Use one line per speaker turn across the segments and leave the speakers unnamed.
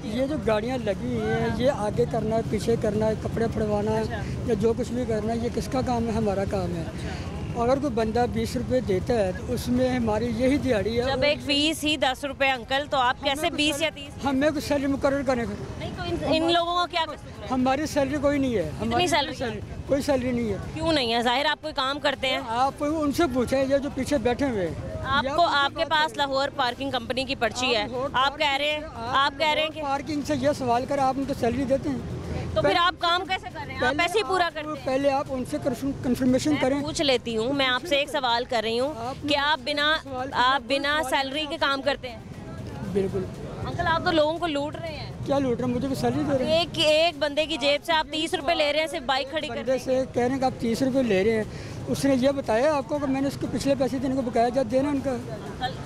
ये जो गाड़ियाँ लगी हुई हैं, ये आगे करना है, पीछे करना है, कपड़े फड़वाना है या जो कुछ भी करना है, ये किसका काम है? हमारा काम है। अगर कोई बंदा 20 रुपए देता है तो उसमें हमारी यही दिहाड़ी है।
जब एक फीस ही 10 रुपए अंकल, तो आप कैसे 20 या 30?
हमें कुछ सैलरी मुकर्रर करने का
नहीं तो इन लोगों का क्या कसूर है?
हमारी सैलरी कोई नहीं है। हमारी
सैलरी?
कोई सैलरी नहीं है।
क्यों नहीं है? जाहिर आप कोई काम करते हैं।
आप उनसे पूछे, ये जो पीछे बैठे हुए हैं।
आपको आपके पास लाहौर पार्किंग कंपनी की पर्ची है, आप कह रहे हैं कि
पार्किंग से ये सवाल कर, आप उनको सैलरी देते हैं
तो फिर आप काम कैसे कर रहे हैं? आप ऐसे ही पूरा करते हैं।
पहले आप उनसे कंफर्मेशन करें।
पूछ लेती हूँ, मैं आपसे एक सवाल कर रही हूँ कि आप बिना सैलरी के काम करते हैं?
बिल्कुल।
अंकल आप तो लोगों को लूट रहे हैं।
क्या लूट रहे हैं? मुझे भी सैलरी दे रहे हैं।
एक बंदे की जेब से आप 30 रुपए ले रहे हैं सिर्फ बाइक खड़ी करने
से। कह रहे हैं कि आप 30 रुपए ले रहे हैं। उसने ये बताया आपको कि मैंने उसको पिछले पैसे देने को बकाया जा देना उनका?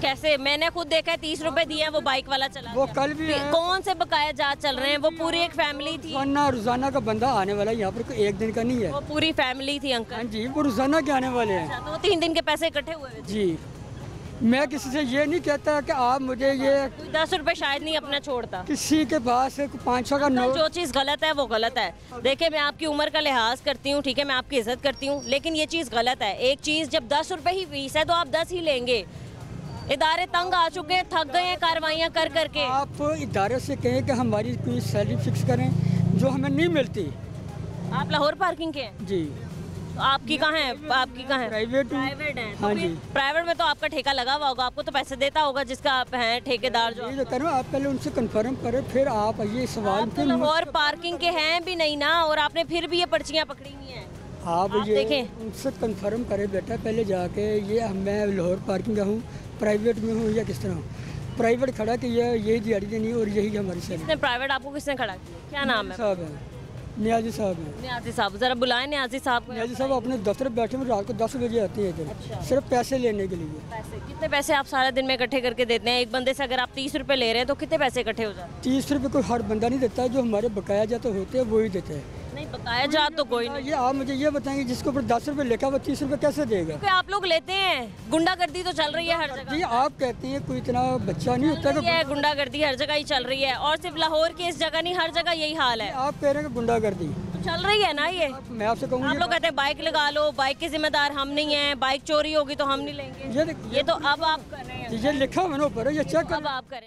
कैसे? मैंने खुद देखा है 30 रुपए दिए हैं, वो बाइक वाला चला
वो कल भी
कौन से बकाया जा चल रहे हैं? वो पूरी एक फैमिली थी।
वरना रोजाना का बंदा आने वाला है यहाँ पर, एक दिन का नहीं है।
वो पूरी फैमिली थी अंकल।
हाँ जी, वो रोजाना के आने वाले हैं।
तो 3 दिन के पैसे इकट्ठे हुए
जी। मैं किसी से ये नहीं कहता कि आप मुझे ये
10 रुपए शायद नहीं अपना छोड़ता।
किसी के पास 500 का नोट।
जो चीज़ गलत है वो गलत है। देखिए मैं आपकी उम्र का लिहाज करती हूँ, ठीक है, मैं आपकी इज्जत करती हूँ, लेकिन ये चीज़ गलत है। एक चीज़ जब 10 रुपए ही फीस है तो आप 10 ही लेंगे। इदारे तंग आ चुके हैं, थक गए हैं कार्रवाइयाँ कर करके।
आप इदारे से कहें कि हमारी कोई सैलरी फिक्स करें जो हमें नहीं मिलती।
आप लाहौर पार्किंग के हैं?
जी।
तो आपकी कहाँ है? आपकी कहाँ है?
प्राइवेट
है।
हाँ जी।
प्राइवेट में तो आपका ठेका लगा हुआ होगा, आपको तो पैसे देता होगा जिसका आप हैं ठेकेदार जो।
ये करो, आप पहले उनसे कंफर्म करें, फिर आप ये सवाल
तो लाहौर पार्किंग के हैं भी नहीं ना, और आपने फिर भी ये पर्चियाँ पकड़ी हुई हैं।
आप ये
देखें,
उनसे कंफर्म करें बेटा पहले जाके, ये मैं लाहौर पार्किंग का हूँ, प्राइवेट में हूँ या किस तरह हूँ? प्राइवेट खड़ा कि यही दिहाड़ी देनी है और यही हमारी सैलरी।
प्राइवेट आपको किसने खड़ा किया? क्या नाम है?
साहब है, नियाजी साहब है।
नियाजी साहब, जरा बुलाएं नियाजी साहब को।
नियाजी साहब अपने दफ्तर में बैठे हुए, रात को 10 बजे आते हैं इधर।
अच्छा।
सिर्फ पैसे लेने के लिए।
कितने पैसे आप सारा दिन में इकट्ठे करके देते हैं? एक बंदे से अगर आप 30 रुपए ले रहे हैं तो कितने पैसे इकट्ठे हो जाते हैं?
30 रुपये कोई हर बंदा नहीं देता है, जो हमारे बकाया जाते होते हैं वही देते हैं।
नहीं बकाया जा तो कोई नहीं।
ये आप मुझे ये बताएंगे, जिसके ऊपर 10 रुपये लिखा वो 30 रुपये कैसे देगा?
क्योंकि आप लोग लेते हैं। गुंडागर्दी तो चल रही है हर जगह।
जी, आप कहते हैं कोई इतना बच्चा नहीं होता कि
गुंडागर्दी हर जगह ही चल रही है, और सिर्फ लाहौर की इस जगह नहीं, हर जगह यही हाल है।
आप कह रहे हैं गुंडागर्दी
चल रही है ना ये।
मैं आपसे कहूँगा,
आप लोग कहते हैं बाइक लगा लो, बाइक के जिम्मेदार हम नहीं हैं, बाइक चोरी होगी तो हम नहीं लेंगे। ये तो अब आप कर रहे हैं।
ये लिखा हुआ ऊपर, ये चेक
अब आप करें।